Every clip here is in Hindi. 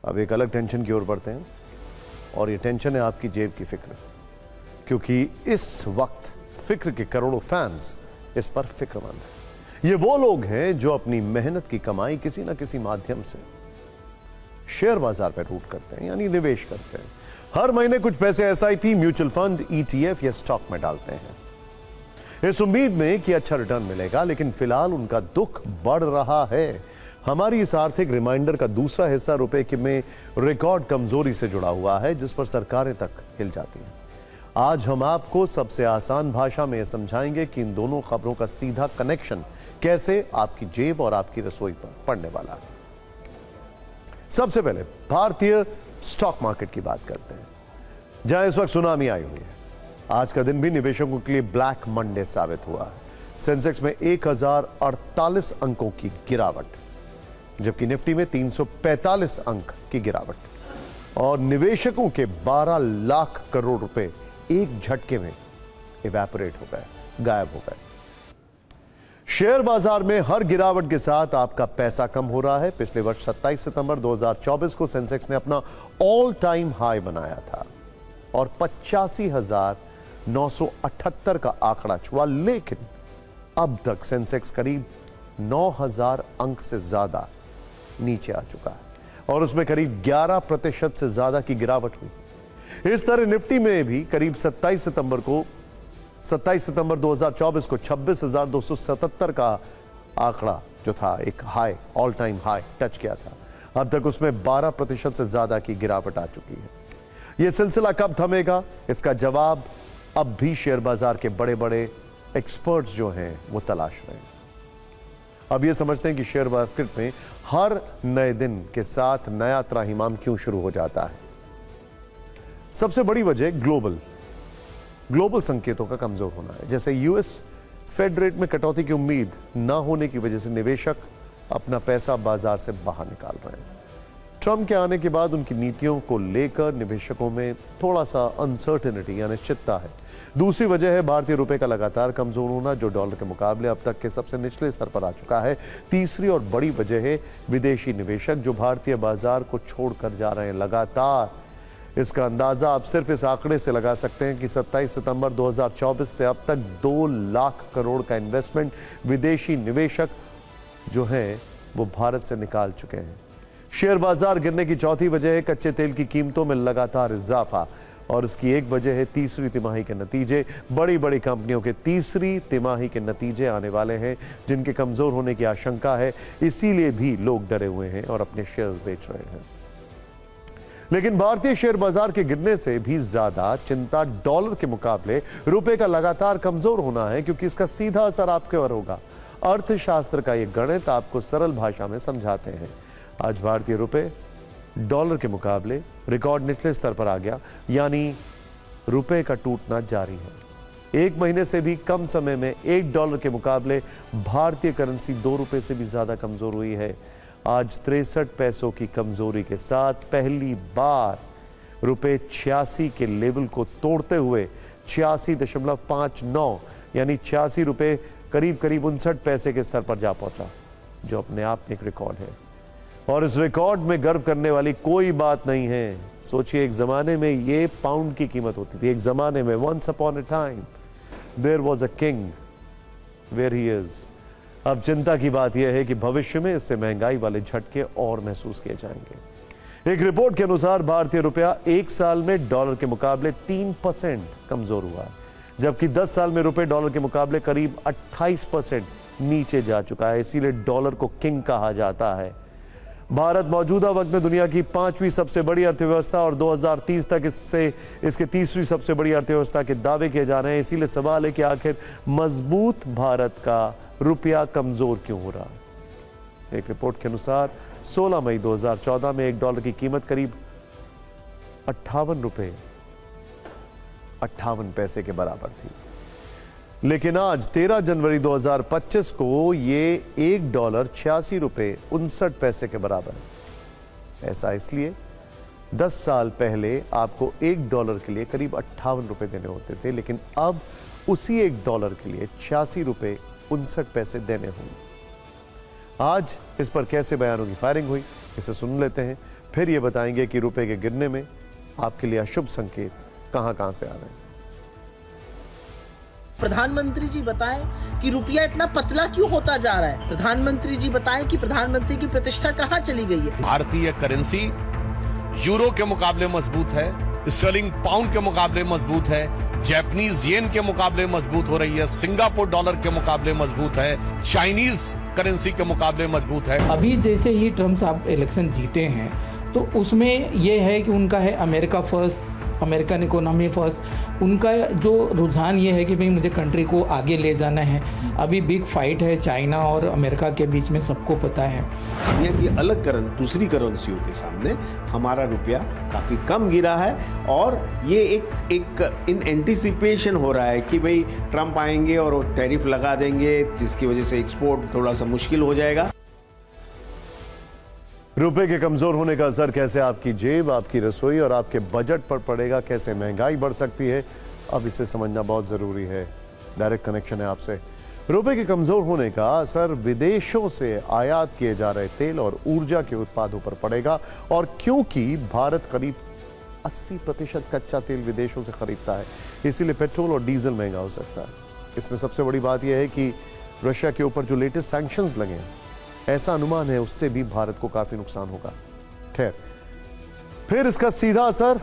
अब एक अलग टेंशन की ओर बढ़ते हैं और ये टेंशन है आपकी जेब की फिक्र, क्योंकि इस वक्त फिक्र के करोड़ों फैंस इस पर फिक्रमंद हैं। ये वो लोग हैं जो अपनी मेहनत की कमाई किसी ना किसी माध्यम से शेयर बाजार पर रूट करते हैं, यानी निवेश करते हैं। हर महीने कुछ पैसे एसआईपी, म्यूचुअल फंड, ईटीएफ या स्टॉक में डालते हैं इस उम्मीद में कि अच्छा रिटर्न मिलेगा, लेकिन फिलहाल उनका दुख बढ़ रहा है। हमारी इस आर्थिक रिमाइंडर का दूसरा हिस्सा रुपए के में रिकॉर्ड कमजोरी से जुड़ा हुआ है, जिस पर सरकारें तक हिल जाती हैं। आज हम आपको सबसे आसान भाषा में समझाएंगे कि इन दोनों खबरों का सीधा कनेक्शन कैसे आपकी जेब और आपकी रसोई पर पड़ने वाला है। सबसे पहले भारतीय स्टॉक मार्केट की बात करते हैं, जहां इस वक्त सुनामी आई हुई है। आज का दिन भी निवेशकों के लिए ब्लैक मंडे साबित हुआ है। सेंसेक्स में 1048 अंकों की गिरावट, जबकि निफ्टी में 345 अंक की गिरावट और निवेशकों के 12 लाख करोड़ रुपए एक झटके में इवेपोरेट हो गए, गायब हो गए। शेयर बाजार में हर गिरावट के साथ आपका पैसा कम हो रहा है। पिछले वर्ष 27 सितंबर 2024 को सेंसेक्स ने अपना ऑल टाइम हाई बनाया था और 85,978 का आंकड़ा छुआ, लेकिन अब तक सेंसेक्स करीब 9,000 अंक से ज्यादा नीचे आ चुका है और उसमें करीब 11% से ज्यादा की गिरावट हुई। इस तरह निफ्टी में भी करीब 27 सितंबर 2024 को 26,277 का आंकड़ा जो था, एक high, all time high touch किया था। अब तक उसमें 12% से ज्यादा की गिरावट आ चुकी है। यह सिलसिला कब थमेगा, इसका जवाब अब भी शेयर बाजार के बड़े बड़े एक्सपर्ट्स जो हैं वो तलाश रहे हैं। अब ये समझते हैं कि शेयर मार्केट में हर नए दिन के साथ नया त्राहिमाम क्यों शुरू हो जाता है। सबसे बड़ी वजह ग्लोबल संकेतों का कमजोर होना है। जैसे यूएस फेड रेट में कटौती की उम्मीद न होने की वजह से निवेशक अपना पैसा बाजार से बाहर निकाल रहे हैं। ट्रंप के आने के बाद उनकी नीतियों को लेकर निवेशकों में थोड़ा सा अनसर्टेनिटी या अनिश्चितता है। दूसरी वजह है भारतीय रुपए का लगातार कमजोर होना, जो डॉलर के मुकाबले अब तक के सबसे निचले स्तर पर आ चुका है। तीसरी और बड़ी वजह है विदेशी निवेशक जो भारतीय बाजार को छोड़कर जा रहे हैं लगातार। इसका अंदाजा आप सिर्फ इस आंकड़े से लगा सकते हैं कि 27 सितंबर 2024 से अब तक 2 लाख करोड़ का इन्वेस्टमेंट विदेशी निवेशक जो हैं वो भारत से निकाल चुके हैं। शेयर बाजार गिरने की चौथी वजह है कच्चे तेल की कीमतों में लगातार इजाफा और इसकी एक वजह है तीसरी तिमाही के नतीजे। बड़ी बड़ी कंपनियों के तीसरी तिमाही के नतीजे आने वाले हैं, जिनके कमजोर होने की आशंका है। इसीलिए भी लोग डरे हुए हैं और अपने शेयर्स बेच रहे हैं। लेकिन भारतीय शेयर बाजार के गिरने से भी ज्यादा चिंता डॉलर के मुकाबले रुपए का लगातार कमजोर होना है, क्योंकि इसका सीधा असर आपके ऊपर होगा। अर्थशास्त्र का यह गणित आपको सरल भाषा में समझाते हैं। आज भारतीय रुपए डॉलर के मुकाबले रिकॉर्ड निचले स्तर पर आ गया, यानी रुपए का टूटना जारी है। एक महीने से भी कम समय में $1 के मुकाबले भारतीय करेंसी ₹2 से भी ज्यादा कमजोर हुई है। आज 63 पैसों की कमजोरी के साथ पहली बार रुपए 86 के लेवल को तोड़ते हुए 86.59 यानी 86 रुपए करीब 59 पैसे के स्तर पर जा पहुंचा, जो अपने आप में एक रिकॉर्ड है। और इस रिकॉर्ड में गर्व करने वाली कोई बात नहीं है। सोचिए, एक जमाने में ये पाउंड की कीमत होती थी। एक जमाने में, once upon a time there was a king where he is। अब चिंता की बात यह है कि भविष्य में इससे महंगाई वाले झटके और महसूस किए जाएंगे। एक रिपोर्ट के अनुसार भारतीय रुपया एक साल में डॉलर के मुकाबले 3% कमजोर हुआ है, जबकि 10 साल में रुपए डॉलर के मुकाबले करीब 28% नीचे जा चुका है। इसीलिए डॉलर को किंग कहा जाता है। भारत मौजूदा वक्त में दुनिया की 5वीं सबसे बड़ी अर्थव्यवस्था और 2030 तक इसके तीसरी सबसे बड़ी अर्थव्यवस्था के दावे किए जा रहे हैं। इसीलिए सवाल है कि आखिर मजबूत भारत का रुपया कमजोर क्यों हो रहा है। एक रिपोर्ट के अनुसार 16 मई 2014 में $1 की कीमत करीब 58 रुपए 58 पैसे के बराबर थी, लेकिन आज 13 जनवरी 2025 को ये $1 86 रुपए 59 पैसे के बराबर है। ऐसा इसलिए 10 साल पहले आपको $1 के लिए करीब 58 रुपए देने होते थे, लेकिन अब उसी $1 के लिए 86 रुपए 59 पैसे देने होंगे। आज इस पर कैसे बयानों की फायरिंग हुई, इसे सुन लेते हैं। फिर ये बताएंगे कि रुपए के गिरने में आपके लिए अशुभ संकेत कहां से आ रहे हैं। प्रधानमंत्री जी बताएं कि रुपया इतना पतला क्यों होता जा रहा है। प्रधानमंत्री जी बताएं कि प्रधानमंत्री की प्रतिष्ठा कहां चली गई है। भारतीय करेंसी यूरो के मुकाबले मजबूत है, स्टर्लिंग पाउंड के मुकाबले मजबूत है, जापानीज येन के मुकाबले मजबूत हो रही है, सिंगापुर डॉलर के मुकाबले मजबूत है, चाइनीज करेंसी के मुकाबले मजबूत है। अभी जैसे ही ट्रम्प साहब इलेक्शन जीते हैं तो उसमें यह है कि उनका है America first, American economy first. उनका जो रुझान ये है कि भाई मुझे कंट्री को आगे ले जाना है। अभी बिग फाइट है चाइना और अमेरिका के बीच में, सबको पता है। दुनिया की अलग दूसरी करेंसियों के सामने हमारा रुपया काफ़ी कम गिरा है और ये एक इन एंटिसिपेशन हो रहा है कि भाई ट्रम्प आएंगे और वो टैरिफ लगा देंगे, जिसकी वजह से एक्सपोर्ट थोड़ा सा मुश्किल हो जाएगा। रुपए के कमजोर होने का असर कैसे आपकी जेब, आपकी रसोई और आपके बजट पर पड़ेगा, कैसे महंगाई बढ़ सकती है, अब इसे समझना बहुत जरूरी है। डायरेक्ट कनेक्शन है आपसे। रुपए के कमजोर होने का असर विदेशों से आयात किए जा रहे तेल और ऊर्जा के उत्पादों पर पड़ेगा, और क्योंकि भारत करीब 80% कच्चा तेल विदेशों से खरीदता है, इसीलिए पेट्रोल और डीजल महंगा हो सकता है। इसमें सबसे बड़ी बात यह है कि रशिया के ऊपर जो लेटेस्ट सैंक्शंस लगे हैं, ऐसा अनुमान है उससे भी भारत को काफी नुकसान होगा। खैर, फिर इसका सीधा असर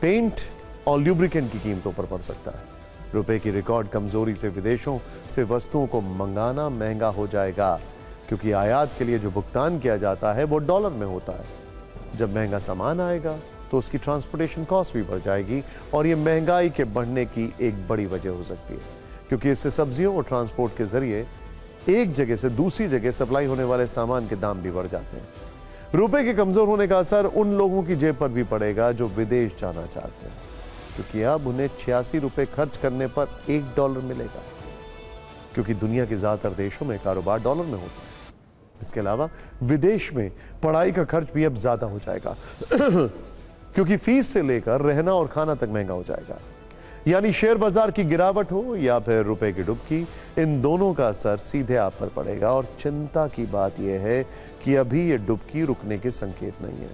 पेंट और ल्यूब्रिकेंट की कीमतों पर पड़ सकता है। रुपए की रिकॉर्ड कमजोरी से विदेशों से वस्तुओं को मंगाना महंगा हो जाएगा, क्योंकि आयात के लिए जो भुगतान किया जाता है वो डॉलर में होता है। जब महंगा सामान आएगा तो उसकी ट्रांसपोर्टेशन कॉस्ट भी बढ़ जाएगी, और ये महंगाई के बढ़ने की एक बड़ी वजह हो सकती है, क्योंकि इससे सब्जियों और ट्रांसपोर्ट के जरिए एक जगह से दूसरी जगह सप्लाई होने वाले सामान के दाम भी बढ़ जाते हैं। रुपए के कमजोर होने का असर उन लोगों की जेब पर भी पड़ेगा जो विदेश जाना चाहते हैं, क्योंकि अब उन्हें 86 रुपए खर्च करने पर $1 मिलेगा, क्योंकि दुनिया के ज्यादातर देशों में कारोबार डॉलर में होता है। इसके अलावा विदेश में पढ़ाई का खर्च भी अब ज्यादा हो जाएगा क्योंकि फीस से लेकर रहना और खाना तक महंगा हो जाएगा। यानी शेयर बाजार की गिरावट हो या फिर रुपए की डुबकी, इन दोनों का असर सीधे आप पर पड़ेगा। और चिंता की बात यह है कि अभी ये डुबकी रुकने के संकेत नहीं है।